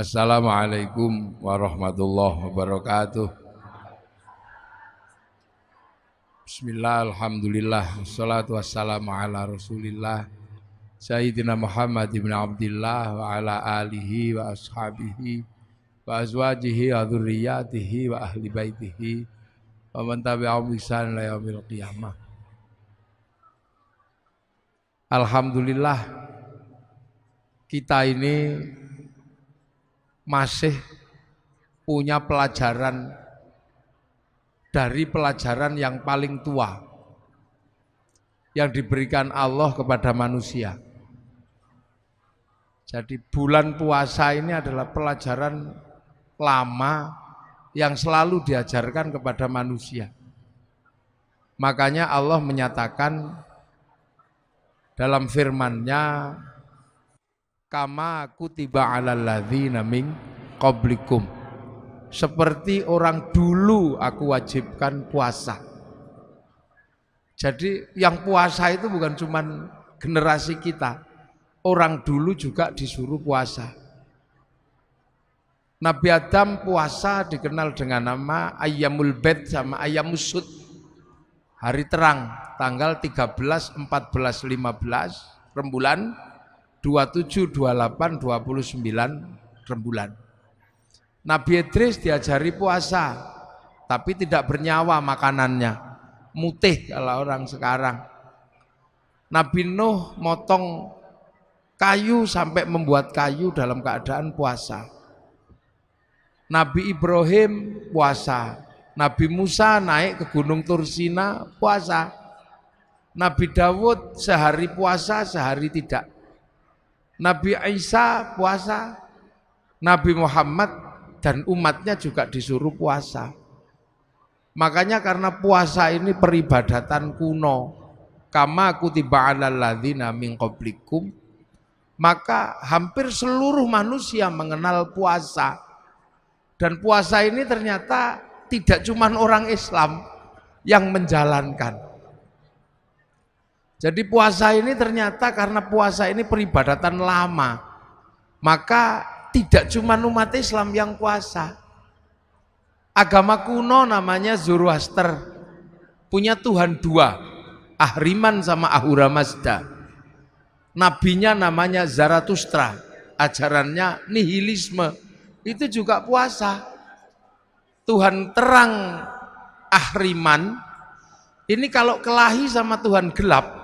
Assalamualaikum warahmatullahi wabarakatuh. Bismillah, alhamdulillah, wassalatu wassalamu ala rasulillah Sayyidina Muhammad ibn Abdillah wa ala alihi wa ashabihi wa azwajihi wa dhurriyyatihi wa ahli baitihi wa man tabi'ahum bi ihsan ila yaumil qiyamah. Alhamdulillah, kita ini masih punya pelajaran dari pelajaran yang paling tua yang diberikan Allah kepada manusia. Jadi bulan puasa ini adalah pelajaran lama yang selalu diajarkan kepada manusia. Makanya Allah menyatakan dalam firman-Nya, kama kutiba 'alal ladzina min qablikum, seperti orang dulu aku wajibkan puasa. Jadi yang puasa itu bukan cuma generasi kita, orang dulu juga disuruh puasa. Nabi Adam puasa dikenal dengan nama Ayyamul Bid sama Ayyamus Sud, hari terang, tanggal 13, 14, 15 rembulan, 27, 28, 29 rembulan. Nabi Idris diajari puasa, tapi tidak bernyawa makanannya, mutih kalau orang sekarang. Nabi Nuh motong kayu sampai membuat kayu dalam keadaan puasa. Nabi Ibrahim puasa. Nabi Musa naik ke Gunung Tursina puasa. Nabi Dawud sehari puasa, sehari tidak. Nabi Isa puasa, Nabi Muhammad dan umatnya juga disuruh puasa. Makanya karena puasa ini peribadatan kuno, kama kutiba 'alal ladzina min qablikum, maka hampir seluruh manusia mengenal puasa. Dan puasa ini ternyata tidak cuma orang Islam yang menjalankan. Jadi puasa ini ternyata karena puasa ini peribadatan lama, maka tidak cuma umat Islam yang puasa. Agama kuno namanya Zoroaster, punya Tuhan dua, Ahriman sama Ahura Mazda. Nabinya namanya Zarathustra, ajarannya nihilisme, itu juga puasa. Tuhan terang Ahriman ini kalau kelahi sama Tuhan gelap,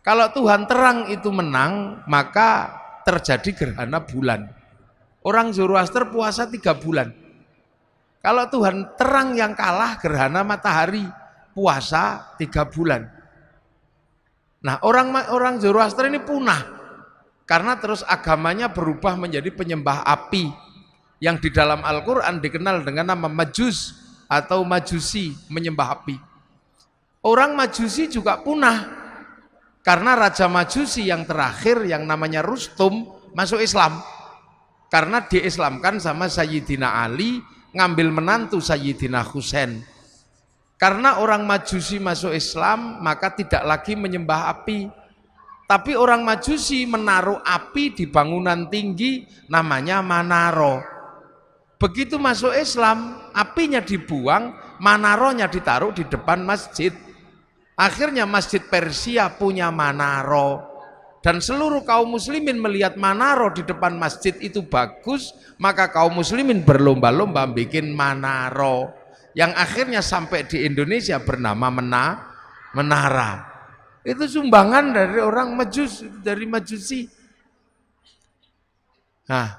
kalau Tuhan terang itu menang, maka terjadi gerhana bulan. Orang Zoroaster puasa 3 bulan. Kalau Tuhan terang yang kalah, gerhana matahari, puasa 3 bulan. Nah, orang Zoroaster ini punah karena terus agamanya berubah menjadi penyembah api yang di dalam Al-Quran dikenal dengan nama Majus atau Majusi, menyembah api. Orang Majusi juga punah karena Raja Majusi yang terakhir yang namanya Rustum masuk Islam, karena diislamkan sama Sayyidina Ali, ngambil menantu Sayyidina Husain. Karena orang Majusi masuk Islam, maka tidak lagi menyembah api, tapi orang Majusi menaruh api di bangunan tinggi namanya Manaro. Begitu masuk Islam, apinya dibuang, Manaronya ditaruh di depan masjid. Akhirnya masjid Persia punya Manaro, dan seluruh kaum muslimin melihat Manaro di depan masjid itu bagus, maka kaum muslimin berlomba-lomba bikin Manaro yang akhirnya sampai di Indonesia bernama Menara. Itu sumbangan dari orang Majus, dari Majusi. Nah,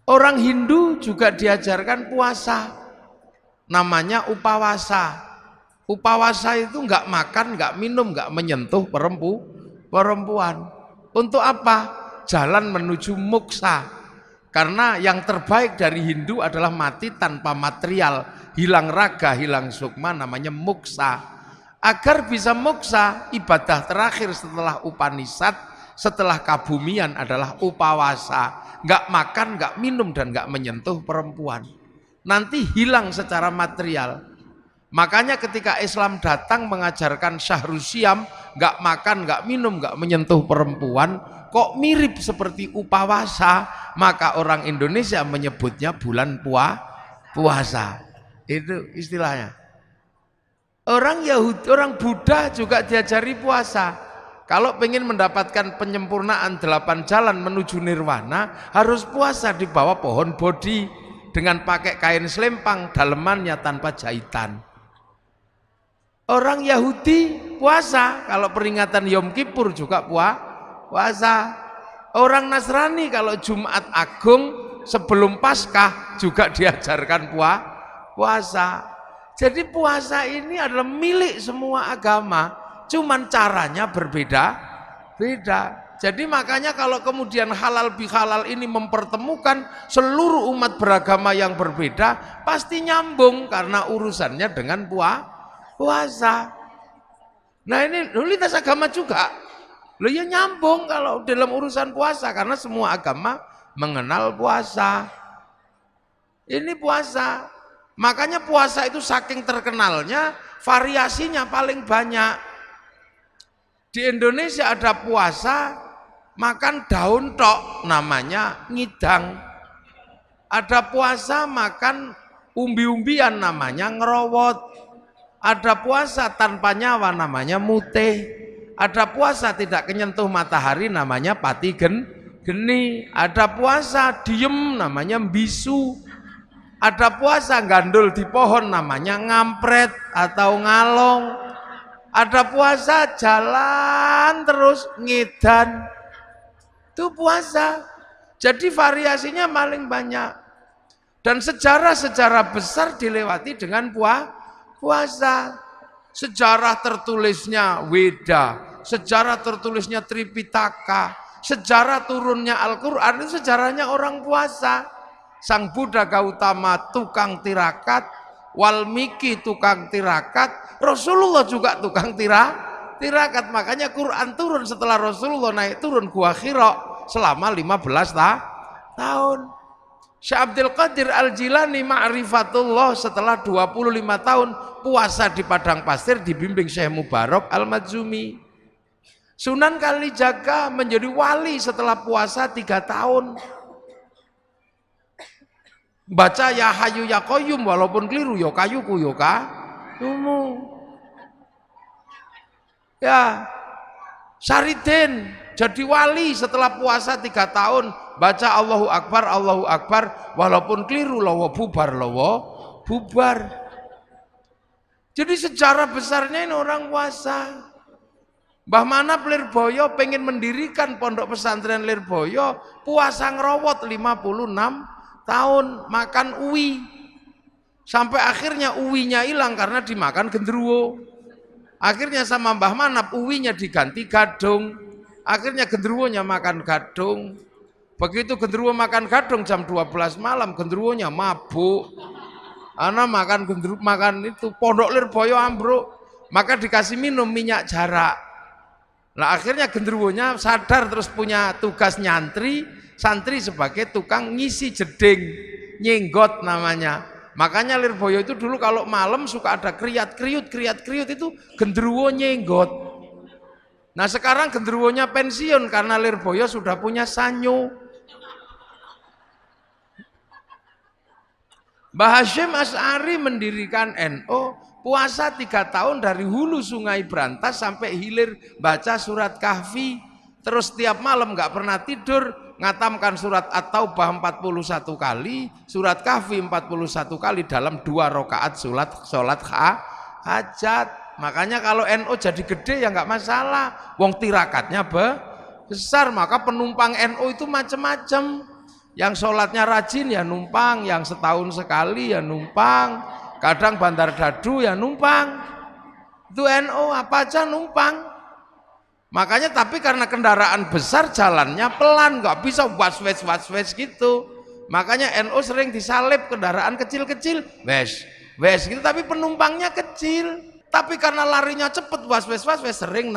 orang Hindu juga diajarkan puasa, namanya upawasa. Upawasa itu enggak makan, enggak minum, enggak menyentuh perempuan. Untuk apa? Jalan menuju moksa. Karena yang terbaik dari Hindu adalah mati tanpa material, hilang raga, hilang sukma, namanya moksa. Agar bisa moksa, ibadah terakhir setelah Upanishad, setelah kabumian adalah upawasa. Enggak makan, enggak minum, dan enggak menyentuh perempuan. Nanti hilang secara material. Makanya ketika Islam datang mengajarkan Syahrul Siyam, enggak makan, enggak minum, enggak menyentuh perempuan, kok mirip seperti upawasa, maka orang Indonesia menyebutnya bulan puasa. Itu istilahnya. Orang Yahudi, orang Buddha juga diajari puasa. Kalau pengen mendapatkan penyempurnaan 8 jalan menuju nirwana, harus puasa di bawah pohon bodhi dengan pakai kain selempang dalemannya tanpa jahitan. Orang Yahudi puasa, kalau peringatan Yom Kippur juga puasa. Orang Nasrani kalau Jumat Agung sebelum Paskah juga diajarkan puasa. Jadi puasa ini adalah milik semua agama, cuman caranya berbeda. Jadi makanya kalau kemudian halal bihalal ini mempertemukan seluruh umat beragama yang berbeda, pasti nyambung karena urusannya dengan puasa. Nah ini lintas agama juga. Loh ya nyambung kalau dalam urusan puasa karena semua agama mengenal puasa. Ini puasa. Makanya puasa itu saking terkenalnya, variasinya paling banyak. Di Indonesia ada puasa makan daun tok, namanya ngidang. Ada puasa makan umbi-umbian, namanya ngerowot. Ada puasa tanpa nyawa, namanya mutih. Ada puasa tidak kenyentuh matahari, namanya pati geni. Ada puasa diem, namanya bisu. Ada puasa gandul di pohon, namanya ngampret atau ngalong. Ada puasa jalan terus ngedan, itu puasa. Jadi variasinya paling banyak. Dan sejarah-sejarah besar dilewati dengan puasa. Sejarah tertulisnya Weda, sejarah tertulisnya Tripitaka, sejarah turunnya Al-Quran, itu sejarahnya orang puasa. Sang Buddha Gautama tukang tirakat, Walmiki tukang tirakat, Rasulullah juga tukang tirakat. Makanya Quran turun setelah Rasulullah naik turun Gua Hira selama 15 tahun. Syekh Abdul Qadir Al-Jilani Ma'rifatullah setelah 25 tahun puasa di padang pasir dibimbing Syekh Mubarak Al-Madzumi. Sunan Kalijaga menjadi wali setelah puasa 3 tahun. Baca ya hayu ya qayyum walaupun keliru ya kayuku ya kayumu. Ya Saridin jadi wali setelah puasa 3 tahun. Baca Allahu Akbar walaupun keliru lawa bubar. Jadi sejarah besarnya ini orang puasa. Mbah Manap Lirboyo pengen mendirikan pondok pesantren Lirboyo, puasa ngerowot 56 tahun, makan uwi sampai akhirnya uwinya hilang karena dimakan genderuwo. Akhirnya sama Mbah Manap uwinya diganti gadung, akhirnya genderuwonya makan gadung. Begitu genderuwo makan gadung jam 12 malam genderuwonya mabuk. Ana makan genderuwo, makan itu pondok Lirboyo ambruk, maka dikasih minum minyak jarak. Nah akhirnya genderuwonya sadar terus punya tugas nyantri santri sebagai tukang ngisi jeding, nyenggot namanya. Makanya Lirboyo itu dulu kalau malam suka ada kriat-kriut itu genderuwo nyenggot. Nah sekarang genderuwonya pensiun karena Lirboyo sudah punya sanyo. Mbah Hasyim Asy'ari mendirikan NU, puasa 3 tahun dari hulu sungai Brantas sampai hilir baca surat Kahfi, terus tiap malam nggak pernah tidur, ngatamkan surat At-Taubah 41 kali, surat Kahfi 41 kali dalam 2 rakaat sholat hajat. Makanya kalau NU jadi gede ya nggak masalah, wong tirakatnya besar, maka penumpang NU itu macam-macam. Yang sholatnya rajin ya numpang, yang setahun sekali ya numpang, kadang Bandar Dadu ya numpang. Itu NU apa aja numpang. Makanya tapi karena kendaraan besar jalannya pelan, nggak bisa was-wes gitu. Makanya NU sering disalib kendaraan kecil-kecil, wes gitu, tapi penumpangnya kecil. Tapi karena larinya cepet, was-wes sering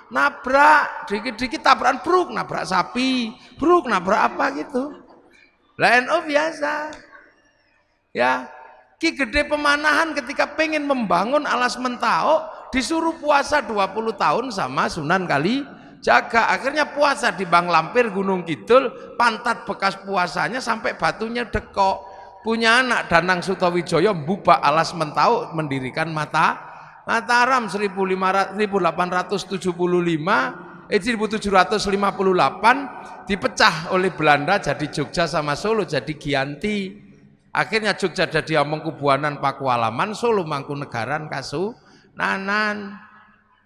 nabrak, dikit-dikit tabrakan bruk, nabrak sapi, bruk, nabrak apa gitu. Lah NU biasa. Ya, Ki Gede Pemanahan ketika pengen membangun alas Mentao disuruh puasa 20 tahun sama Sunan jaga. Akhirnya puasa di Bang Lampir Gunung Kidul, pantat bekas puasanya sampai batunya dekok. Punya anak Danang Sutawijaya mbubak alas Mentau, mendirikan Mataram 1758 dipecah oleh Belanda jadi Jogja sama Solo jadi Giyanti. Akhirnya Jogja jadi Amangkubuanan Pakualaman, Solo Mangkunegaran Kasunanan.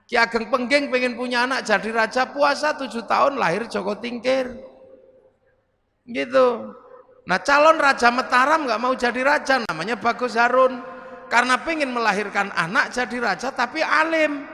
Ki Ageng Pengging pengen punya anak jadi raja, puasa 7 tahun, lahir Joko Tingkir. Gitu. Nah calon Raja Mataram nggak mau jadi raja, namanya Bagus Harun. Karena pengen melahirkan anak jadi raja tapi alim.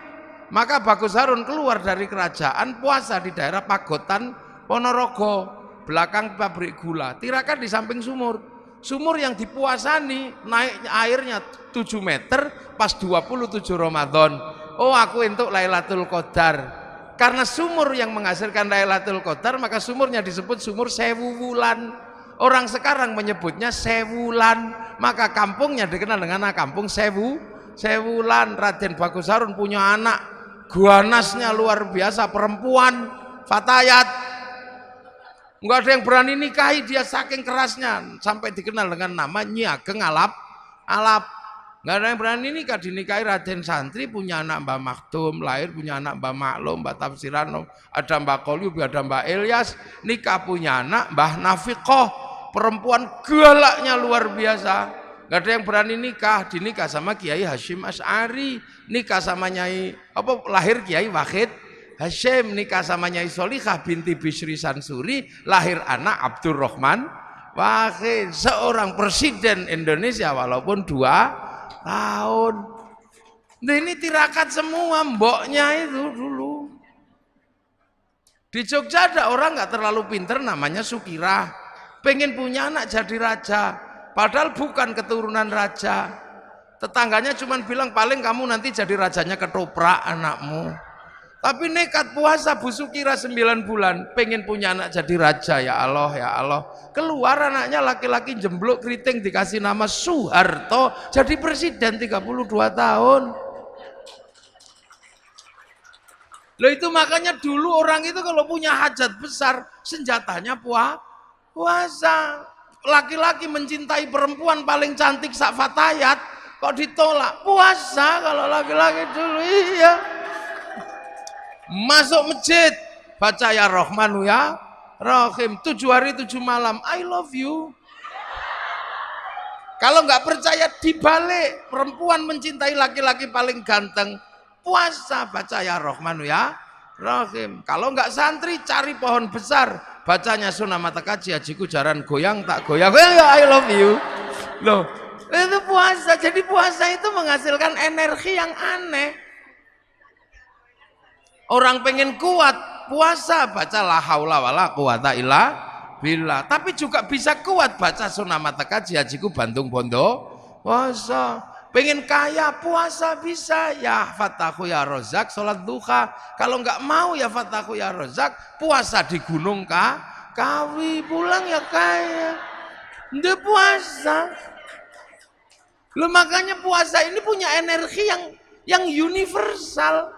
Maka Bagus Harun keluar dari kerajaan, puasa di daerah Pagotan Ponorogo, belakang pabrik gula. Tirakan di samping sumur. Sumur yang dipuasani, naik airnya 7 meter pas 27 Ramadan. Oh aku entuk Lailatul Qadar. Karena sumur yang menghasilkan Lailatul Qadar, maka sumurnya disebut sumur 1000 wulan. Orang sekarang menyebutnya Sewulan, maka kampungnya dikenal dengan kampung Sewulan. Raden Bagus Harun punya anak, ganasnya luar biasa, perempuan, fatayat. Enggak ada yang berani nikahi dia saking kerasnya, sampai dikenal dengan nama Nyi Ageng Alap. Enggak ada yang berani nikah, dinikahi Raden Santri, punya anak Mbah Maktum, lahir punya anak Mbah Maklum, Mbah Tafsiran, ada Mbah Kolyub, ada Mbah Ilyas, nikah punya anak Mbah Nafiqoh. Perempuan galaknya luar biasa. Gak ada yang berani nikah, dinikah sama Kiai Hashim Asy'ari, nikah sama Nyai lahir Kiai Wahid Hashim, nikah sama Nyai Solikah binti Bisri Sansuri, lahir anak Abdurrahman Wahid, seorang presiden Indonesia walaupun 2 tahun. Nah, ini tirakat semua mboknya itu dulu. Di Jogja ada orang nggak terlalu pinter namanya Sukirah. Pengen punya anak jadi raja, padahal bukan keturunan raja. Tetangganya cuma bilang paling kamu nanti jadi rajanya ketoprak anakmu. Tapi nekat puasa Bu Sukira 9 bulan, pengen punya anak jadi raja, ya Allah ya Allah. Keluar anaknya laki-laki jemblok keriting, dikasih nama Soeharto, jadi presiden 32 tahun. Loh itu makanya dulu orang itu kalau punya hajat besar, senjatanya puasa. Laki-laki mencintai perempuan paling cantik sak fatayat, kok ditolak? Puasa kalau laki-laki dulu, iya. Masuk masjid, baca ya Rahmanu ya Rahim, 7 hari 7 malam, I love you. Kalau nggak percaya dibalik, perempuan mencintai laki-laki paling ganteng, puasa, baca ya Rahmanu ya Rahim. Kalau nggak santri, cari pohon besar, bacanya Sunnah Mata Kaji, hajiku jaran goyang tak goyang, ya I love you. Loh, itu puasa. Jadi puasa itu menghasilkan energi yang aneh. Orang pengen kuat, puasa, baca la haula wala quwata illa billah. Tapi juga bisa kuat, baca Sunnah Mata Kaji, hajiku Bandung Bondo, puasa. Pengen kaya, puasa bisa, ya Fatahu ya Rozak, sholat duha. Kalau nggak mau ya Fatahu ya Rozak, puasa di gunung Kawi, pulang ya kaya. Dia puasa. Loh makanya puasa ini punya energi yang universal.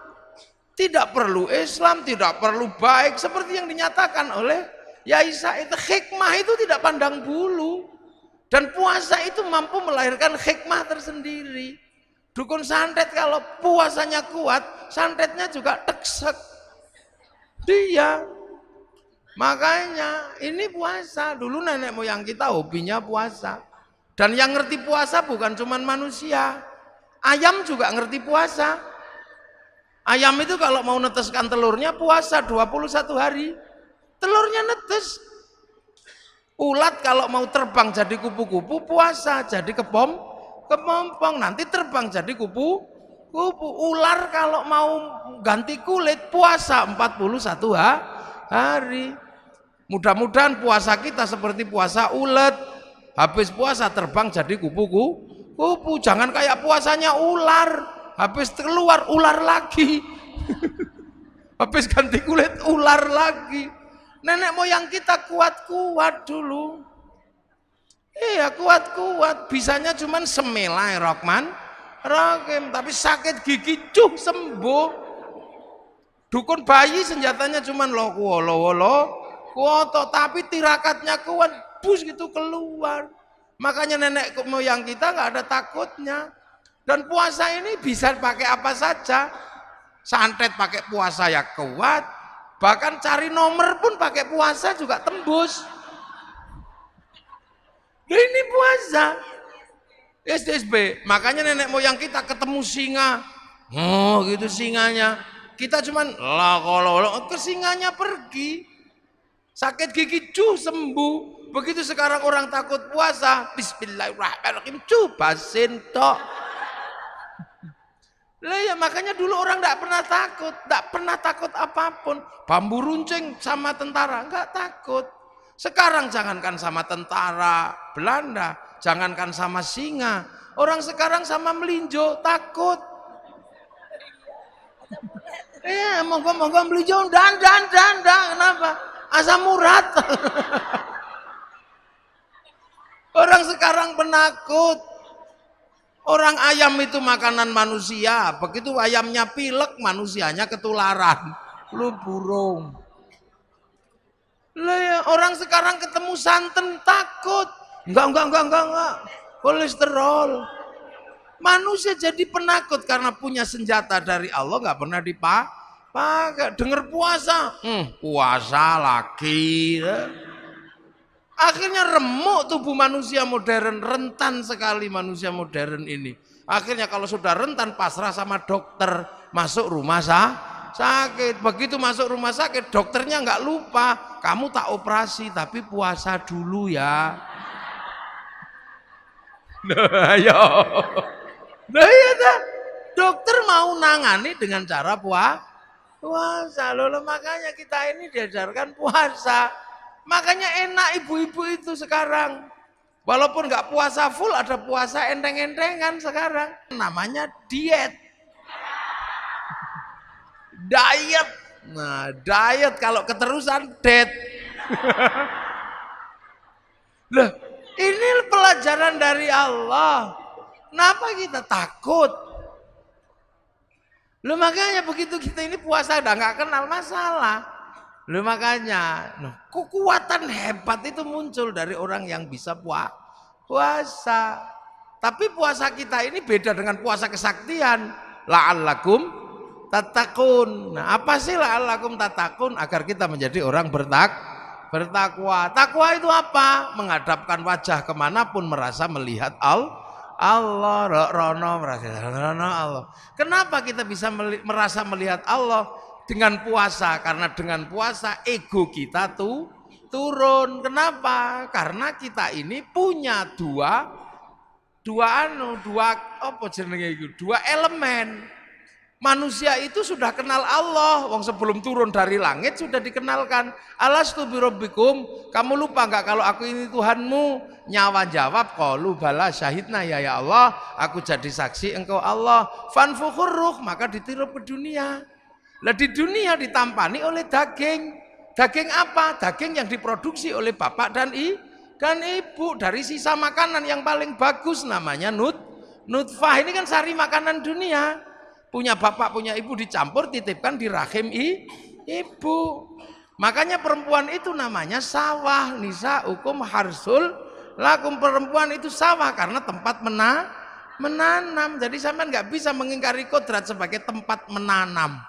Tidak perlu Islam, tidak perlu baik, seperti yang dinyatakan oleh Yai Said. Hikmah itu tidak pandang bulu. Dan puasa itu mampu melahirkan hikmah tersendiri. Dukun santet kalau puasanya kuat, santetnya juga teksek. Dia. Makanya ini puasa. Dulu nenek moyang kita hobinya puasa. Dan yang ngerti puasa bukan cuma manusia. Ayam juga ngerti puasa. Ayam itu kalau mau neteskan telurnya puasa 21 hari. Telurnya netes. Ulat kalau mau terbang jadi kupu-kupu puasa, jadi kepompong, nanti terbang jadi kupu-kupu. Ular kalau mau ganti kulit puasa 41 hari. Mudah-mudahan puasa kita seperti puasa ulat. Habis puasa terbang jadi kupu-kupu. Jangan kayak puasanya ular. Habis keluar ular lagi. Habis ganti kulit ular lagi. Nenek moyang kita kuat-kuat dulu. Iya kuat-kuat. Bisanya cuman semelai Rahman Rahim. Tapi sakit gigi sembuh. Dukun bayi senjatanya cuman kuoto, tapi tirakatnya kuat, bus gitu keluar. Makanya nenek moyang kita nggak ada takutnya. Dan puasa ini bisa pakai apa saja. Santet pakai puasa ya kuat. Bahkan cari nomor pun pakai puasa juga tembus. Nah, ini puasa. SDSB. Makanya nenek moyang kita ketemu singa. Oh gitu singanya. Kita cuman kalau ke singanya pergi. Sakit gigi sembuh. Begitu sekarang orang takut puasa, bismillahirrahmanirrahim, basin tok. Lah ya makanya dulu orang enggak pernah takut apapun. Bambu runcing sama tentara enggak takut. Sekarang jangankan sama tentara Belanda, jangankan sama singa, orang sekarang sama melinjo takut. Moga-moga melinjo dan kenapa? Asam urat. Orang sekarang penakut. Orang ayam itu makanan manusia. Begitu ayamnya pilek, manusianya ketularan. Lu burung. Orang sekarang ketemu santan takut. Enggak. Kolesterol. Manusia jadi penakut karena punya senjata dari Allah enggak pernah dipakai. Dengar puasa. Puasa lagi. Akhirnya remuk tubuh manusia modern, rentan sekali manusia modern ini. Akhirnya kalau sudah rentan pasrah sama dokter, masuk rumah sakit. Begitu masuk rumah sakit, dokternya nggak lupa, kamu tak operasi tapi puasa dulu ya. Nah ya dokter mau nangani dengan cara puasa. Loh, makanya kita ini diajarkan puasa. Makanya enak ibu-ibu itu sekarang. Walaupun nggak puasa full, ada puasa enteng-entengan sekarang. Namanya diet. Diet. Nah, diet kalau keterusan dead. Loh, ini pelajaran dari Allah. Kenapa kita takut? Loh, makanya begitu kita ini puasa udah nggak kenal masalah. Loh makanya, kekuatan hebat itu muncul dari orang yang bisa puasa. Tapi puasa kita ini beda dengan puasa kesaktian. La'allakum tattaqun. Nah, apa sih la'allakum tattaqun? Agar kita menjadi orang bertakwa. Takwa itu apa? Menghadapkan wajah kemanapun merasa melihat Allah. Kenapa kita bisa merasa melihat Allah? Dengan puasa, karena dengan puasa ego kita tuh turun. Kenapa? Karena kita ini punya dua elemen. Manusia itu sudah kenal Allah, wong sebelum turun dari langit sudah dikenalkan. Alastu birabbikum, kamu lupa enggak kalau aku ini Tuhanmu? Nyawa jawab, qalu bala syahidna ya Allah, aku jadi saksi engkau Allah. Fanfukhur ruh, maka ditirup ke dunia. Lah di dunia ditampani oleh daging. Daging apa? Daging yang diproduksi oleh bapak dan ibu dari sisa makanan yang paling bagus namanya nutfah. Ini kan sari makanan dunia. Punya bapak, punya ibu dicampur titipkan di rahim ibu. Makanya perempuan itu namanya sawah. Nisa hukum harsul lakum, perempuan itu sawah karena tempat menanam. Jadi sampean nggak bisa mengingkari kodrat sebagai tempat menanam.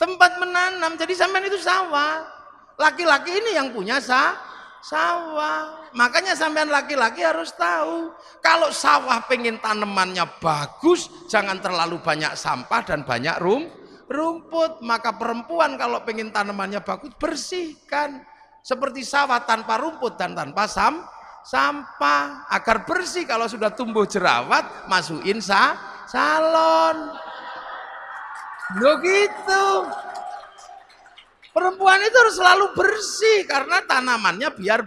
Tempat menanam, jadi sampean itu sawah. Laki-laki ini yang punya sawah. Makanya sampean laki-laki harus tahu, kalau sawah pengen tanamannya bagus, jangan terlalu banyak sampah dan banyak rumput. Maka perempuan kalau pengen tanamannya bagus, bersihkan. Seperti sawah tanpa rumput dan tanpa sampah. Agar bersih, kalau sudah tumbuh jerawat, masukin salon. Loh gitu. Perempuan itu harus selalu bersih karena tanamannya biar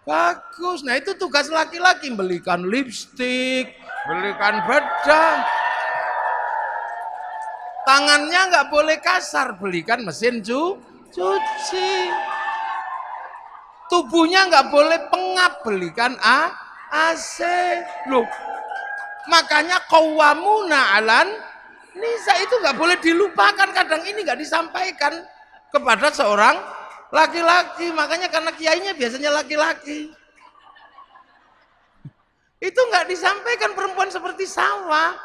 bagus. Nah itu tugas laki-laki, belikan lipstik, belikan bedak. Tangannya nggak boleh kasar, belikan mesin cuci. Tubuhnya nggak boleh pengap, belikan AC. Loh, makanya qawwamuna 'alan Nisa itu nggak boleh dilupakan, kadang ini nggak disampaikan kepada seorang laki-laki, makanya karena kiainya biasanya laki-laki. Itu nggak disampaikan perempuan seperti sawah.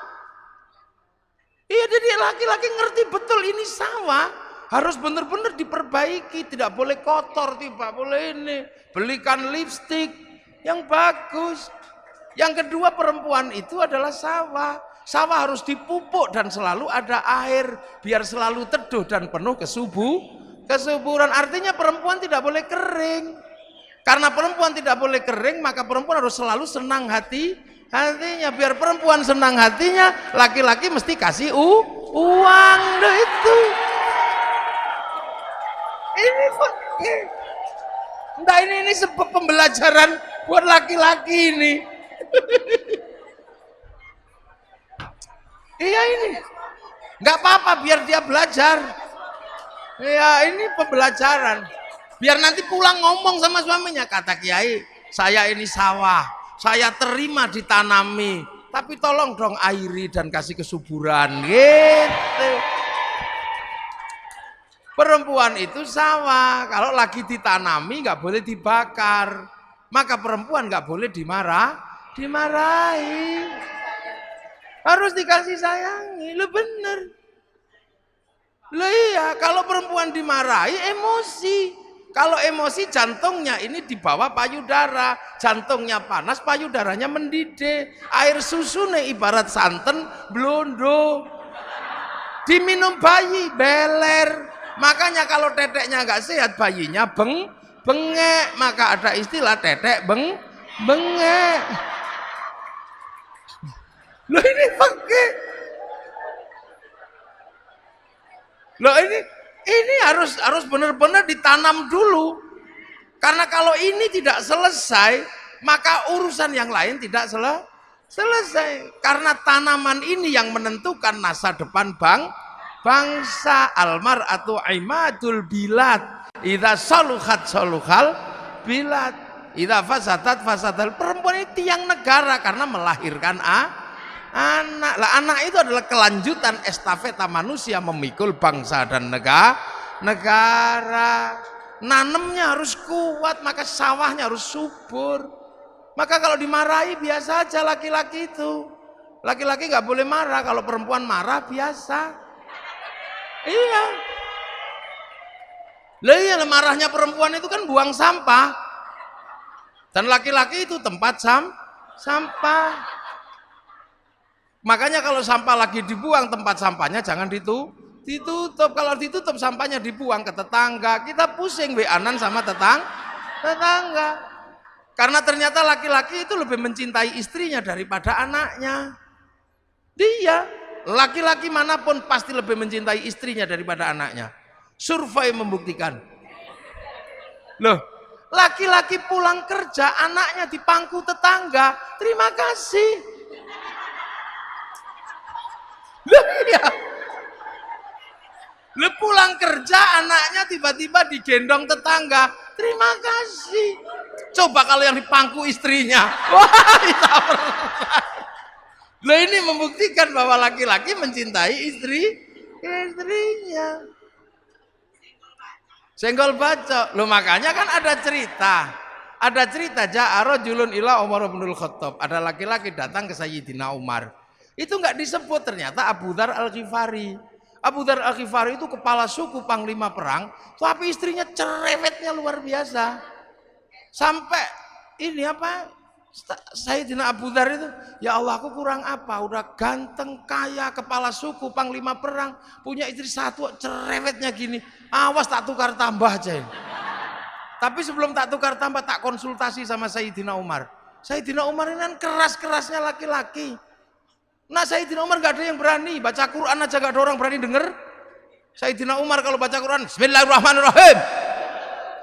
Iya, jadi laki-laki ngerti betul ini sawah, harus benar-benar diperbaiki, tidak boleh kotor, tidak boleh ini. Belikan lipstik yang bagus. Yang kedua, perempuan itu adalah sawah. Sawah harus dipupuk dan selalu ada air biar selalu teduh dan penuh kesuburan. Artinya perempuan tidak boleh kering. Karena perempuan tidak boleh kering, maka perempuan harus selalu senang hatinya. Biar perempuan senang hatinya, laki-laki mesti kasih uang. Nah itu. Ini sebab pembelajaran buat laki-laki ini. Iya ini. Nggak apa-apa biar dia belajar. Iya ini pembelajaran. Biar nanti pulang ngomong sama suaminya, kata kiai, saya ini sawah, saya terima ditanami, tapi tolong dong airi dan kasih kesuburan, gitu. Perempuan itu sawah, kalau lagi ditanami nggak boleh dibakar, maka perempuan nggak boleh dimarahi, harus dikasih sayangi, lo bener. Lo iya, kalau perempuan dimarahi emosi. Kalau emosi jantungnya ini di bawah payudara, jantungnya panas, payudaranya mendidih. Air susu nih ibarat santan blondo. Diminum bayi beler. Makanya kalau teteknya nggak sehat, bayinya bengek. Maka ada istilah tetek bengek. Loh ini pakai. Loh ini harus benar-benar ditanam dulu. Karena kalau ini tidak selesai, maka urusan yang lain tidak selesai. Karena tanaman ini yang menentukan masa depan bangsa. Almar'atu imadul bilad. Idza saluhat saluhal bilad. Idza fasadat fasadal. Perempuan ini tiang negara karena melahirkan anak. Lah anak itu adalah kelanjutan estafeta manusia memikul bangsa dan negara. Nanemnya harus kuat, maka sawahnya harus subur. Maka kalau dimarahi biasa aja laki-laki itu. Laki-laki nggak boleh marah, kalau perempuan marah biasa. Iya. Lah iya, marahnya perempuan itu kan buang sampah. Dan laki-laki itu tempat sampah. Makanya kalau sampah lagi dibuang, tempat sampahnya jangan ditutup. Kalau ditutup sampahnya dibuang ke tetangga. Kita pusing WA-an sama tetangga. Karena ternyata laki-laki itu lebih mencintai istrinya daripada anaknya. Dia, laki-laki manapun pasti lebih mencintai istrinya daripada anaknya. Survei membuktikan. Loh, laki-laki pulang kerja, anaknya di pangku tetangga. Terima kasih. Loh iya. Lu pulang kerja anaknya tiba-tiba digendong tetangga. Terima kasih. Coba kalau yang di pangku istrinya. Wah, Loh ini membuktikan bahwa laki-laki mencintai istrinya. Senggol bacok. Loh makanya kan ada cerita. Ada cerita ja'a rajulun ila Umar bin Khattab. Ada laki-laki datang ke Sayyidina Umar. Itu nggak disebut, ternyata Abu Dzar Al-Ghifari. Abu Dzar Al-Ghifari itu kepala suku panglima perang, tapi istrinya cerewetnya luar biasa. Sampai ini apa? Sayyidina Abu Dzar itu, ya Allah aku kurang apa? Udah ganteng, kaya, kepala suku, panglima perang, punya istri satu, cerewetnya gini. Awas tak tukar tambah aja. Tapi sebelum tak tukar tambah, tak konsultasi sama Sayyidina Umar. Sayyidina Umar ini kan keras-kerasnya laki-laki. Nah Sayyidina Umar gak ada yang berani, baca Quran aja gak ada orang berani denger. Sayyidina Umar kalau baca Quran, Bismillahirrahmanirrahim,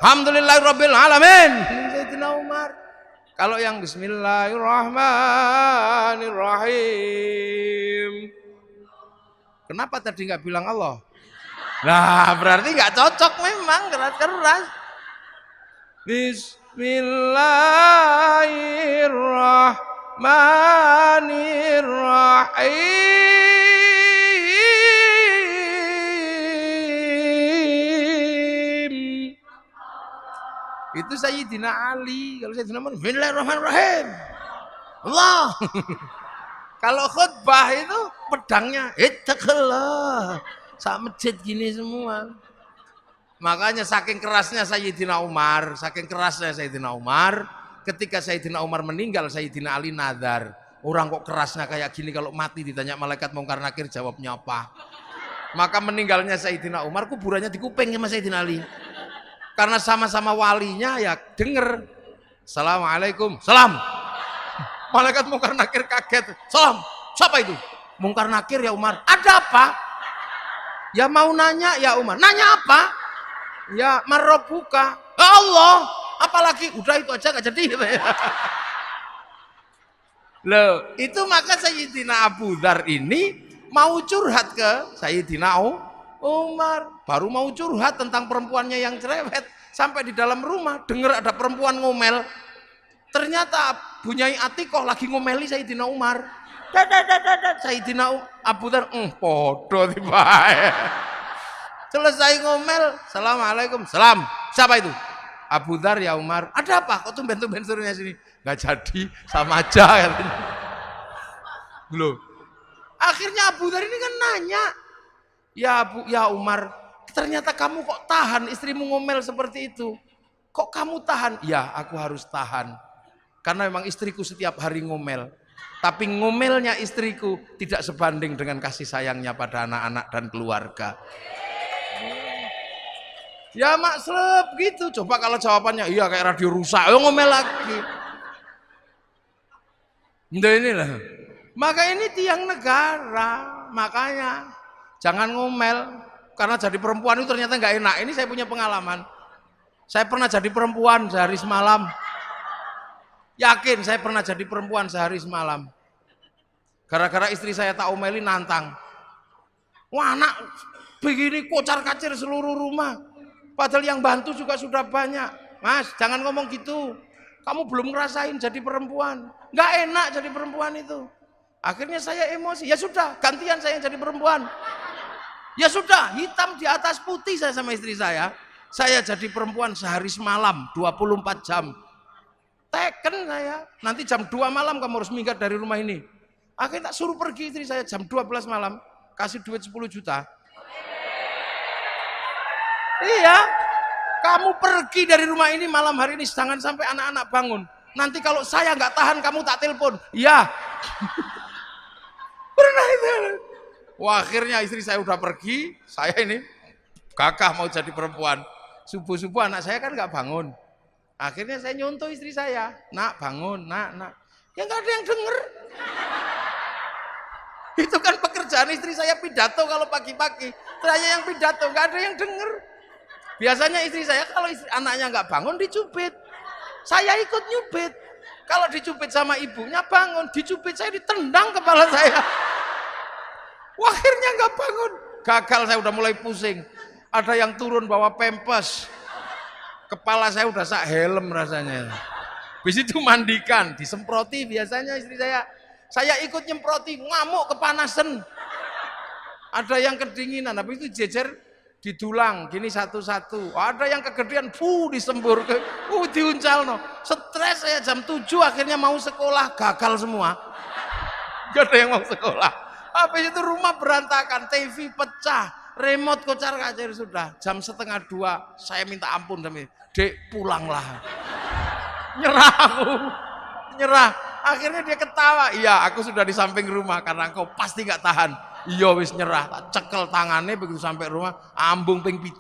Alhamdulillahirabbil alamin. Sayyidina Umar. Kalau yang Bismillahirrahmanirrahim, kenapa tadi nggak bilang Allah? Nah berarti nggak cocok memang, keras-keras. Bismillahirrahmanirrahim. itu Sayyidina Ali. Kalau Sayyidina Umar, Bismillahirrahmanirrahim. Allah. Kalau khutbah itu pedangnya, ittaqillah. Sak masjid gini semua. Makanya saking kerasnya Sayyidina Umar, ketika Sayyidina Umar meninggal, Sayyidina Ali nadar. Orang kok kerasnya kayak gini, kalau mati ditanya malaikat mungkar nakir jawabnya apa? Maka meninggalnya Sayyidina Umar, kuburannya di kuping sama Sayyidina Ali. Karena sama-sama walinya ya denger. Assalamualaikum, salam. Malaikat mungkar nakir kaget, salam. Siapa itu? Mungkar nakir ya Umar. Ada apa? Ya mau nanya ya Umar. Nanya apa? Ya marrobuka. Allah. Apalagi udah itu aja nggak jadi. Loh, itu maka Sayyidina Abu Dzar ini mau curhat ke Sayyidina Umar. Baru mau curhat tentang perempuannya yang cerewet. Sampai di dalam rumah dengar ada perempuan ngomel. Ternyata Bunyai Atikoh lagi ngomeli Sayyidina Umar. Sayyidina Abu Dzar podo tiba. Selesai ngomel, Assalamualaikum, salam. Siapa itu? Abu Dzar ya Umar. Ada apa? Kok tumben-tumben suruhnya sini? Nggak jadi, sama aja katanya. Loh. Akhirnya Abu Dzar ini kan nanya, ya Umar, ternyata kamu kok tahan istrimu ngomel seperti itu? Kok kamu tahan? Ya, aku harus tahan. Karena memang istriku setiap hari ngomel. Tapi ngomelnya istriku tidak sebanding dengan kasih sayangnya pada anak-anak dan keluarga. Ya maksud gitu. Coba kalau jawabannya iya kayak radio rusak, ngomel lagi. Nah inilah. Maka ini tiang negara. Makanya jangan ngomel. Karena jadi perempuan itu ternyata nggak enak. Ini saya punya pengalaman. Saya pernah jadi perempuan sehari semalam. Yakin saya pernah jadi perempuan sehari semalam. Gara-gara istri saya tak omeli nantang. Wah anak begini kocar-kacir seluruh rumah. Padahal yang bantu juga sudah banyak. Mas jangan ngomong gitu. Kamu belum ngerasain jadi perempuan. Nggak enak jadi perempuan itu. Akhirnya saya emosi. Ya sudah gantian saya jadi perempuan. Ya sudah hitam di atas putih saya sama istri saya. Saya jadi perempuan sehari semalam 24 jam. Teken saya, nanti jam 2 malam kamu harus minggat dari rumah ini. Akhirnya tak suruh pergi istri saya jam 12 malam, kasih duit 10 juta. Iya, kamu pergi dari rumah ini malam hari ini, jangan sampai anak-anak bangun. Nanti kalau saya nggak tahan kamu tak telepon. Iya. Pernah itu. Wah akhirnya istri saya udah pergi, saya ini gagah mau jadi perempuan. Subuh-subuh anak saya kan nggak bangun. Akhirnya saya nyontoh istri saya, nak bangun, nak. Ya nggak ada yang denger. Itu kan pekerjaan istri saya pidato kalau pagi-pagi. Saya yang pidato, nggak ada yang denger. Biasanya istri saya kalau anaknya nggak bangun dicubit. Saya ikut nyubit. Kalau dicubit sama ibunya bangun, dicubit saya ditendang kepala saya. Wah, akhirnya nggak bangun. Gagal saya udah mulai pusing. Ada yang turun bawa pempes. Kepala saya udah sak helm rasanya. Habis itu mandikan, disemproti biasanya istri saya. Saya ikut nyemproti, ngamuk kepanasan. Ada yang kedinginan, habis itu jejer didulang, gini satu-satu. Ada yang kegedean, disembur ke, diuncal no. Stres saya jam 7 akhirnya mau sekolah, gagal semua. Gak ada yang mau sekolah. Habis itu rumah berantakan, TV pecah. Remote kocar kacir sudah. Jam 1:30 saya minta ampun sama Dek pulanglah. Nyerah aku. Nyerah. Akhirnya dia ketawa. Iya aku sudah di samping rumah karena engkau pasti gak tahan. Iya wis nyerah. Tak cekel tangannya begitu sampai rumah. Ambung ping 7.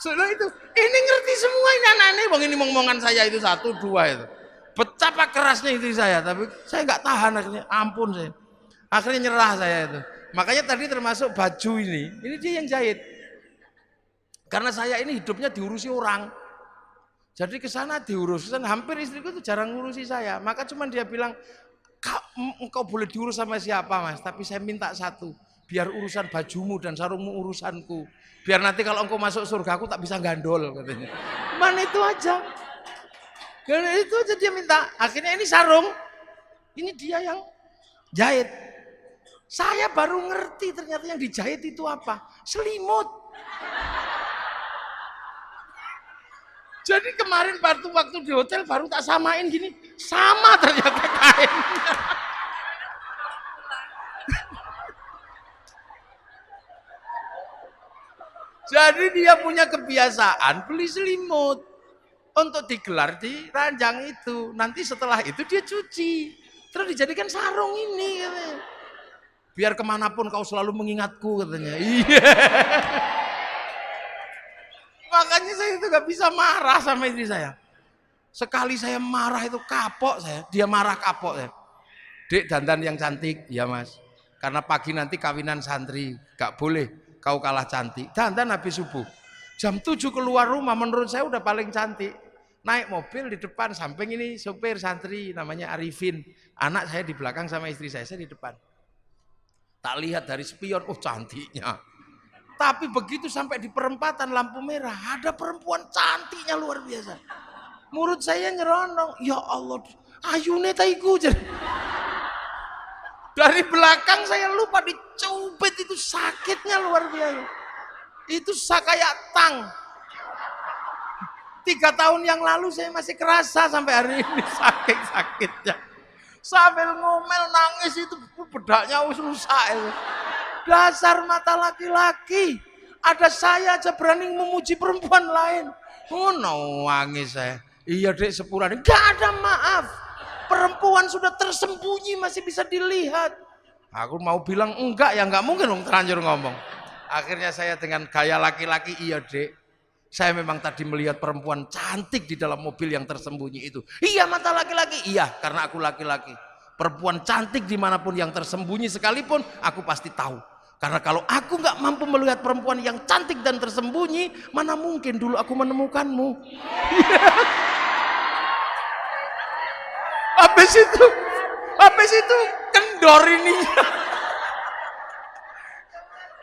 Sudah itu. Ini ngerti semua ini anak-anak. Bang ini ngomongan saya itu 1, 2 itu. Betapa kerasnya istri saya. Tapi saya gak tahan akhirnya. Ampun saya. Akhirnya nyerah saya itu. Makanya tadi termasuk baju ini dia yang jahit. Karena saya ini hidupnya diurusi orang. Jadi ke sana diurus. Hampir istriku itu jarang ngurusi saya. Maka cuma dia bilang, engkau boleh diurus sama siapa mas. Tapi saya minta satu. Biar urusan bajumu dan sarungmu urusanku. Biar nanti kalau engkau masuk surga aku tak bisa gandol katanya. Mana itu aja. Karena itu aja dia minta. Akhirnya ini sarung. Ini dia yang jahit. Saya baru ngerti ternyata yang dijahit itu apa? Selimut. Jadi kemarin waktu di hotel baru tak samain gini, sama ternyata kain. Jadi dia punya kebiasaan beli selimut untuk digelar di ranjang itu. Nanti setelah itu dia cuci, terus dijadikan sarung ini. Katanya. Biar kemanapun kau selalu mengingatku katanya. Iya. Makanya saya itu gak bisa marah sama istri saya. Sekali saya marah itu kapok saya. Dia marah kapok saya. Dek dandan yang cantik, ya mas. Karena pagi nanti kawinan santri, gak boleh kau kalah cantik. Dandan habis subuh. Jam 7 keluar rumah menurut saya udah paling cantik. Naik mobil di depan, samping ini sopir santri namanya Arifin. Anak saya di belakang sama istri saya di depan. Tak lihat dari spion, oh cantiknya. Tapi begitu sampai di perempatan lampu merah, ada perempuan cantiknya luar biasa. Mulut saya nyerondong, ya Allah, ayune taiku. Dari belakang saya lupa dicubit, itu sakitnya luar biasa. Itu kayak tang. 3 tahun yang lalu saya masih kerasa sampai hari ini sakit-sakitnya. Sambil ngomel nangis itu bedaknya rusak itu. Dasar mata laki-laki. Ada saya aja berani memuji perempuan lain. Oh no, nangis saya. Iya dek sepurane. Gak ada maaf. Perempuan sudah tersembunyi masih bisa dilihat. Aku mau bilang enggak ya enggak mungkin dong terlanjur ngomong. Akhirnya saya dengan gaya laki-laki, iya dek. Saya memang tadi melihat perempuan cantik di dalam mobil yang tersembunyi itu. Iya mata laki-laki. Iya karena aku laki-laki. Perempuan cantik dimanapun yang tersembunyi sekalipun aku pasti tahu. Karena kalau aku nggak mampu melihat perempuan yang cantik dan tersembunyi, mana mungkin dulu aku menemukanmu. Habis itu kendor ini.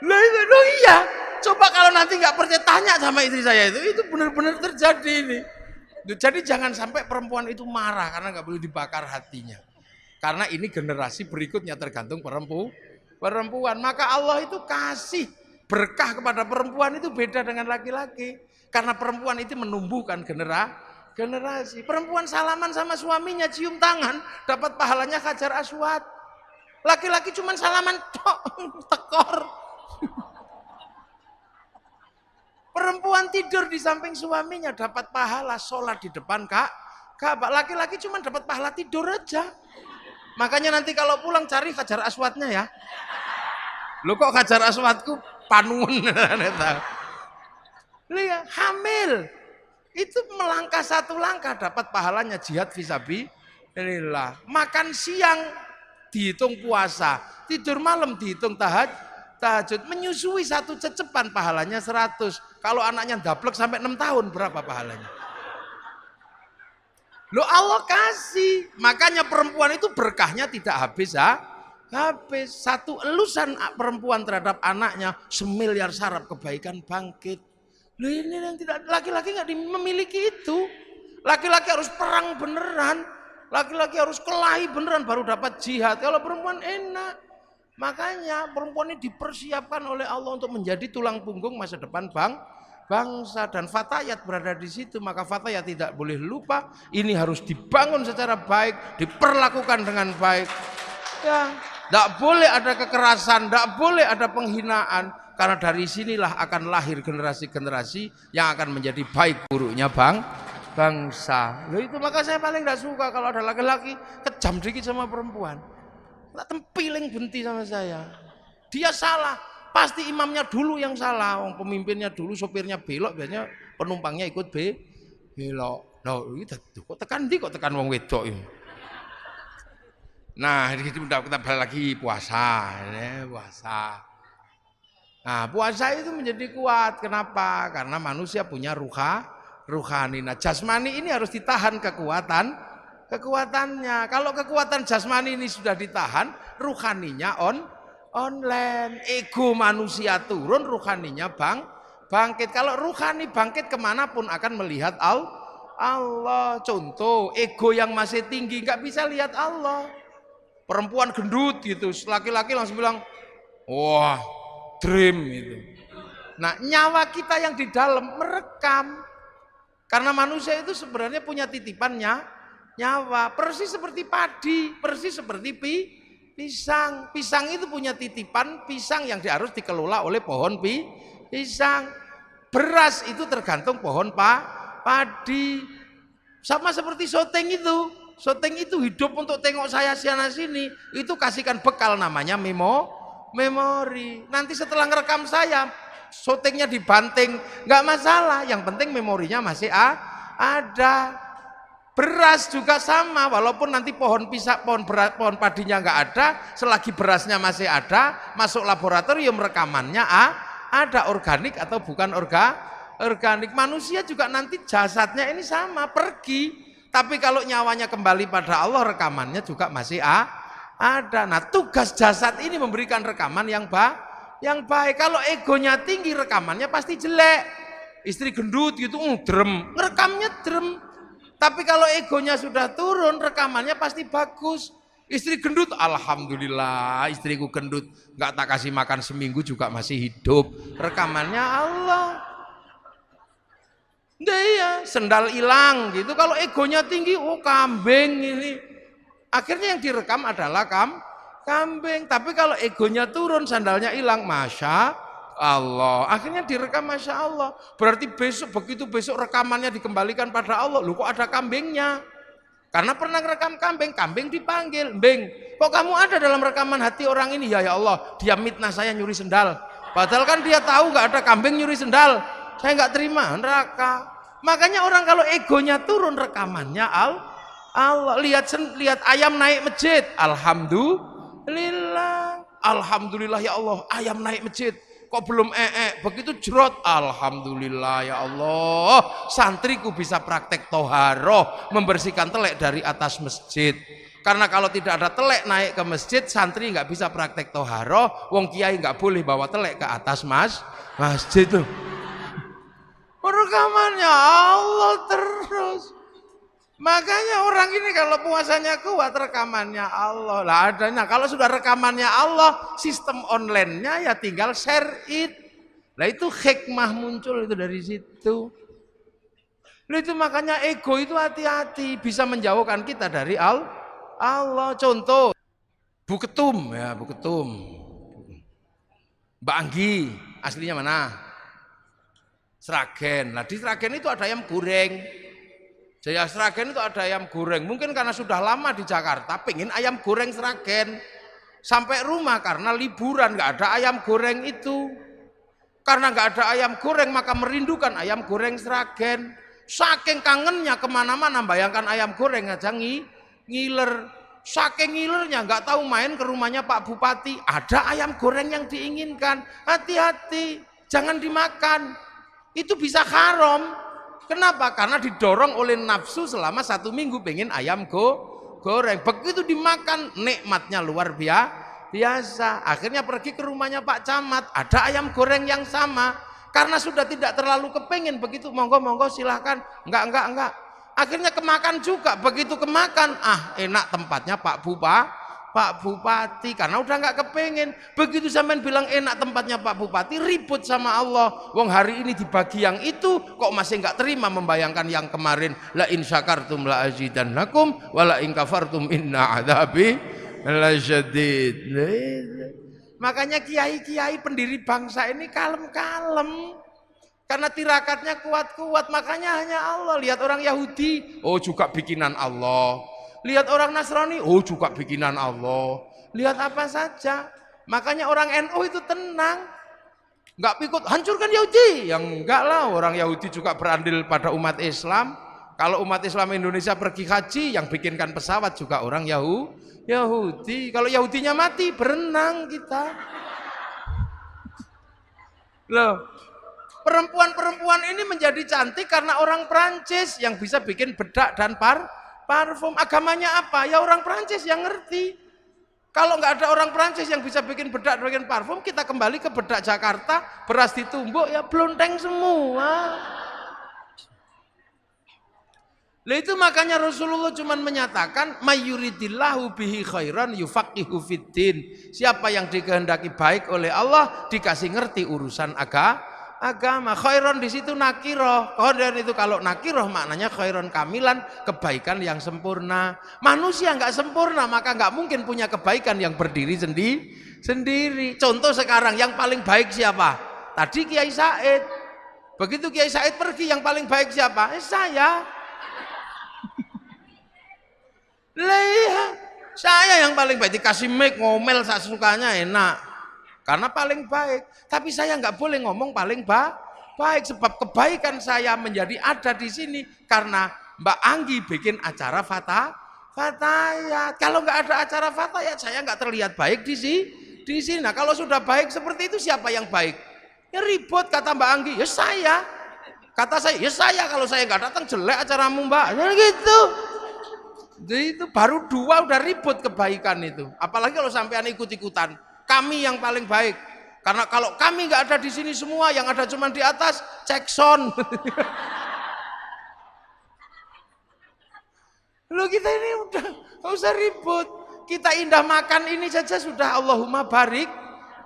Loh iya. Coba kalau nanti nggak percaya tanya sama istri saya itu benar-benar terjadi ini. Jadi jangan sampai perempuan itu marah karena nggak boleh dibakar hatinya. Karena ini generasi berikutnya tergantung perempuan. Maka Allah itu kasih berkah kepada perempuan itu beda dengan laki-laki. Karena perempuan itu menumbuhkan generasi. Perempuan salaman sama suaminya cium tangan dapat pahalanya Hajar Aswad. Laki-laki cuma salaman tekor. Perempuan tidur di samping suaminya dapat pahala sholat di depan Ka'bah. Laki-laki cuma dapat pahala tidur aja. Makanya nanti kalau pulang cari Hajar Aswadnya ya. Lo kok Hajar Aswadku panun. Lihat hamil. Itu melangkah 1 langkah dapat pahalanya jihad fisabilillah. Makan siang dihitung puasa. Tidur malam dihitung tahajud. Menyusui 1 cecepan pahalanya 100. Kalau anaknya dablek sampai 6 tahun berapa pahalanya? Loh Allah kasih, makanya perempuan itu berkahnya tidak habis habis. 1 elusan perempuan terhadap anaknya 1.000.000 saraf kebaikan bangkit. Loh ini yang tidak, laki-laki nggak memiliki itu. Laki-laki harus perang beneran, laki-laki harus kelahi beneran baru dapat jihad. Kalau perempuan enak, makanya perempuan ini dipersiapkan oleh Allah untuk menjadi tulang punggung masa depan bangsa, dan fatayat berada di situ. Maka fatayat tidak boleh lupa ini harus dibangun secara baik, diperlakukan dengan baik ya, tidak boleh ada kekerasan, tidak boleh ada penghinaan, karena dari sinilah akan lahir generasi-generasi yang akan menjadi baik buruknya bangsa. Loh itu maka saya paling tidak suka kalau ada laki-laki kejam dikit sama perempuan, tak tempiling benti sama saya. Dia salah, pasti imamnya dulu yang salah, pemimpinnya dulu, sopirnya belok, biasanya penumpangnya ikut belok. Nah, kok tekan wong wedok ini. Nah, kita balik lagi puasa. Nah, puasa itu menjadi kuat. Kenapa? Karena manusia punya ruhani. Nah, jasmani ini harus ditahan kekuatannya. Kalau kekuatan jasmani ini sudah ditahan, ruhaninya online. Ego manusia turun, ruhaninya bangkit. Kalau ruhani bangkit kemanapun akan melihat Allah. Contoh, ego yang masih tinggi nggak bisa lihat Allah. Perempuan gendut gitu, laki-laki langsung bilang, wah, dream itu. Nah, nyawa kita yang di dalam merekam. Karena manusia itu sebenarnya punya titipannya nyawa, persis seperti padi, persis seperti pisang. Pisang itu punya titipan pisang yang harus dikelola oleh pohon pisang. Beras itu tergantung pohon padi. Sama seperti syuting itu. Syuting itu hidup untuk tengok saya sana sini. Itu kasihkan bekal namanya memori. Nanti setelah ngerekam saya, syutingnya dibanting, nggak masalah. Yang penting memorinya masih ada. Beras juga sama, walaupun nanti pohon pohon padinya nggak ada, selagi berasnya masih ada, masuk laboratorium rekamannya ada organik atau bukan organik. Manusia juga nanti jasadnya ini sama, pergi. Tapi kalau nyawanya kembali pada Allah, rekamannya juga masih ada. Nah, tugas jasad ini memberikan rekaman yang baik. Kalau egonya tinggi, rekamannya pasti jelek. Istri gendut gitu, drem, ngerekamnya drem. Tapi kalau egonya sudah turun, rekamannya pasti bagus. Istri gendut, alhamdulillah, istriku gendut, nggak tak kasih makan seminggu juga masih hidup. Rekamannya Allah. Nah, iya, sendal hilang gitu. Kalau egonya tinggi, oh kambing ini. Akhirnya yang direkam adalah kambing. Tapi kalau egonya turun, sandalnya hilang, masya Allah. Akhirnya direkam masya Allah. Berarti begitu besok rekamannya dikembalikan pada Allah. Loh kok ada kambingnya? Karena pernah rekam kambing dipanggil. Beng, kok kamu ada dalam rekaman hati orang ini? Ya Allah, dia mitnah saya nyuri sendal. Padahal kan dia tahu nggak ada kambing nyuri sendal. Saya nggak terima, neraka. Makanya orang kalau egonya turun, rekamannya Allah. Lihat ayam naik masjid, alhamdulillah. Alhamdulillah ya Allah, ayam naik masjid. Kok belum begitu jerot, alhamdulillah ya Allah, santriku bisa praktek toharoh, membersihkan telek dari atas masjid. Karena kalau tidak ada telek naik ke masjid, santri nggak bisa praktek toharoh, wong kiai nggak boleh bawa telek ke atas masjid tuh. Rekamannya Allah terus. Makanya orang ini kalau puasanya kuat, rekamannya Allah lah adanya. Kalau sudah rekamannya Allah, sistem online-nya ya tinggal share it. Nah itu hikmah muncul itu dari situ. Nah itu makanya ego itu hati-hati, bisa menjauhkan kita dari Allah. Contoh Bu Ketum ya, Bu Ketum. Mbak Anggi aslinya mana? Sragen. Nah di Sragen itu ada ayam goreng. Jaya Sragen itu ada ayam goreng. Mungkin karena sudah lama di Jakarta, pengen ayam goreng Sragen. Sampai rumah karena liburan nggak ada ayam goreng itu. Karena nggak ada ayam goreng maka merindukan ayam goreng Sragen. Saking kangennya kemana-mana bayangkan ayam goreng aja ngiler. Saking ngilernya nggak tahu main ke rumahnya Pak Bupati. Ada ayam goreng yang diinginkan. Hati-hati, jangan dimakan. Itu bisa haram. Kenapa? Karena didorong oleh nafsu selama 1 minggu pengen ayam goreng. Begitu dimakan nikmatnya luar biasa. Akhirnya pergi ke rumahnya Pak Camat, ada ayam goreng yang sama. Karena sudah tidak terlalu kepengen, begitu monggo silahkan. Enggak. Akhirnya kemakan juga. Begitu kemakan, enak tempatnya Pak Bupati, karena udah nggak kepengen. Begitu sampean bilang enak tempatnya Pak Bupati, ribut sama Allah. Wong hari ini dibagi yang itu, kok masih nggak terima membayangkan yang kemarin. La in syakartum la azidannakum, wa la in kafartum inna adzabi lasyadid. Makanya kiai-kiai pendiri bangsa ini kalem-kalem. Karena tirakatnya kuat-kuat, makanya hanya Allah. Lihat orang Yahudi, oh juga bikinan Allah. Lihat orang Nasrani, oh juga bikinan Allah. Lihat apa saja. Makanya orang NU itu tenang. Enggak pikut, hancurkan Yahudi. Yang enggak lah, orang Yahudi juga berandil pada umat Islam. Kalau umat Islam Indonesia pergi haji, yang bikinkan pesawat juga orang Yahudi. Kalau Yahudinya mati, berenang kita. Loh, perempuan-perempuan ini menjadi cantik karena orang Prancis yang bisa bikin bedak dan parfum. Agamanya apa? Ya orang Prancis yang ngerti. Kalau nggak ada orang Prancis yang bisa bikin bedak dan bikin parfum, kita kembali ke bedak Jakarta, beras ditumbuk ya blonteng semua. Lah itu makanya Rasulullah cuma menyatakan mayyuridillahu bihi khairan yufaqihu fiddin. Siapa yang dikehendaki baik oleh Allah dikasih ngerti urusan agama. Khairon di situ nakiroh. Khairon itu kalau nakiroh maknanya khairon kamilan, kebaikan yang sempurna. Manusia nggak sempurna, maka nggak mungkin punya kebaikan yang berdiri sendiri. Contoh sekarang yang paling baik siapa? Tadi Kiai Said. Begitu Kiai Said pergi, yang paling baik siapa? Saya. Iya, saya yang paling baik, dikasih mic ngomel sesukanya enak karena paling baik. Tapi saya nggak boleh ngomong paling baik, sebab kebaikan saya menjadi ada di sini karena Mbak Anggi bikin acara fatayat. Kalau nggak ada acara fatayat, saya nggak terlihat baik di sini. Nah, kalau sudah baik seperti itu, siapa yang baik? Ya ribut, kata Mbak Anggi, ya saya. Kata saya, ya saya. Kalau saya nggak datang, jelek acaramu Mbak. Ya gitu. Jadi itu baru 2 udah ribut kebaikan itu. Apalagi kalau sampean ikut-ikutan. Kami yang paling baik. Karena kalau kami nggak ada di sini semua, yang ada cuma di atas, cek sound. Loh, kita ini udah nggak usah ribut. Kita indah makan ini saja sudah Allahumma barik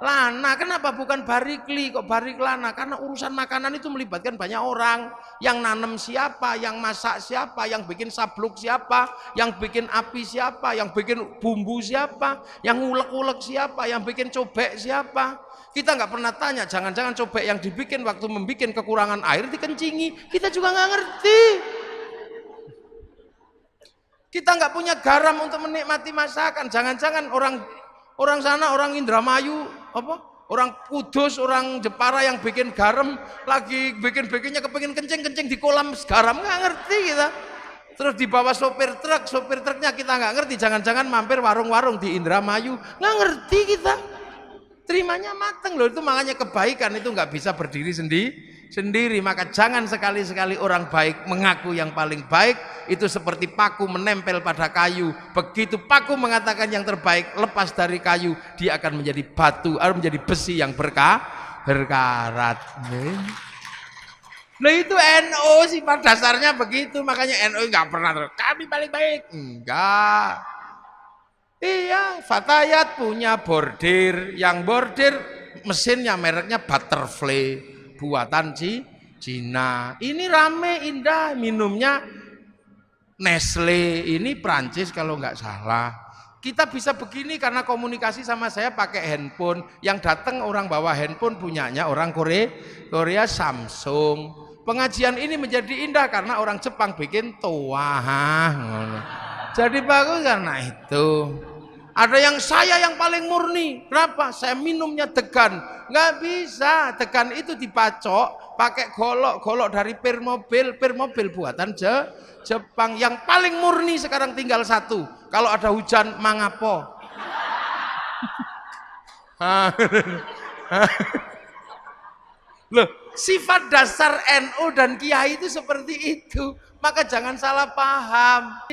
lana. Kenapa bukan barikli kok barik lana? Karena urusan makanan itu melibatkan banyak orang. Yang nanam siapa, yang masak siapa, yang bikin sabluk siapa, yang bikin api siapa, yang bikin bumbu siapa, yang ngulek-ulek siapa, yang bikin cobek siapa. Kita nggak pernah tanya, jangan-jangan cobek yang dibikin waktu membikin kekurangan air dikencingi. Kita juga nggak ngerti. Kita nggak punya garam untuk menikmati masakan. Jangan-jangan orang sana, orang Indramayu, orang Kudus, orang Jepara yang bikin garam, lagi bikinnya kepengin kencing di kolam garam, nggak ngerti kita. Terus dibawa sopir truknya kita nggak ngerti. Jangan-jangan mampir warung-warung di Indramayu, nggak ngerti kita. Terimanya mateng loh, itu makanya kebaikan itu nggak bisa berdiri sendiri. Maka jangan sekali-sekali orang baik mengaku yang paling baik. Itu seperti paku menempel pada kayu. Begitu paku mengatakan yang terbaik, lepas dari kayu, dia akan menjadi batu atau menjadi besi yang berkarat. Nah itu NU sifat dasarnya begitu. Makanya NU nggak pernah kami paling baik, enggak. Iya, Fatayat punya bordir, yang bordir mesinnya mereknya Butterfly, buatan Cina. Ini rame, indah, minumnya Nestle, ini Prancis kalau nggak salah. Kita bisa begini karena komunikasi sama saya pakai handphone. Yang datang orang bawa handphone punyanya orang Korea Samsung. Pengajian ini menjadi indah karena orang Jepang bikin toa. Jadi bagus karena itu. Ada yang saya yang paling murni. Kenapa? Saya minumnya degan. Nggak bisa. Degan itu dipacok pakai golok dari pir mobil buatan Jepang. Yang paling murni sekarang tinggal 1. Kalau ada hujan mangapo. Loh, sifat dasar NU dan Kiai itu seperti itu. Maka jangan salah paham.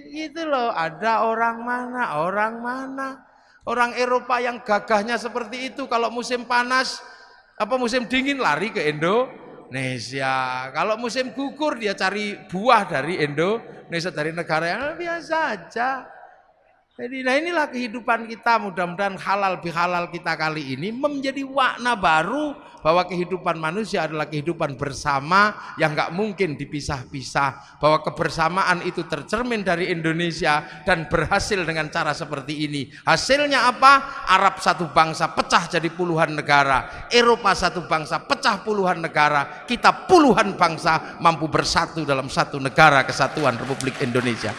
Itu loh, ada orang mana. Orang Eropa yang gagahnya seperti itu. Kalau musim panas, musim dingin lari ke Indonesia. Kalau musim gugur dia cari buah dari Indonesia, dari negara yang biasa aja. Jadi nah inilah kehidupan kita, mudah-mudahan halal bihalal kita kali ini menjadi makna baru bahwa kehidupan manusia adalah kehidupan bersama yang nggak mungkin dipisah-pisah, bahwa kebersamaan itu tercermin dari Indonesia dan berhasil dengan cara seperti ini. Hasilnya apa? Arab satu bangsa pecah jadi puluhan negara, Eropa satu bangsa pecah puluhan negara, kita puluhan bangsa mampu bersatu dalam satu negara kesatuan Republik Indonesia.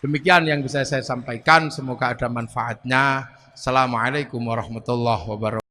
Demikian yang bisa saya sampaikan, semoga ada manfaatnya. Assalamualaikum warahmatullahi wabarakatuh.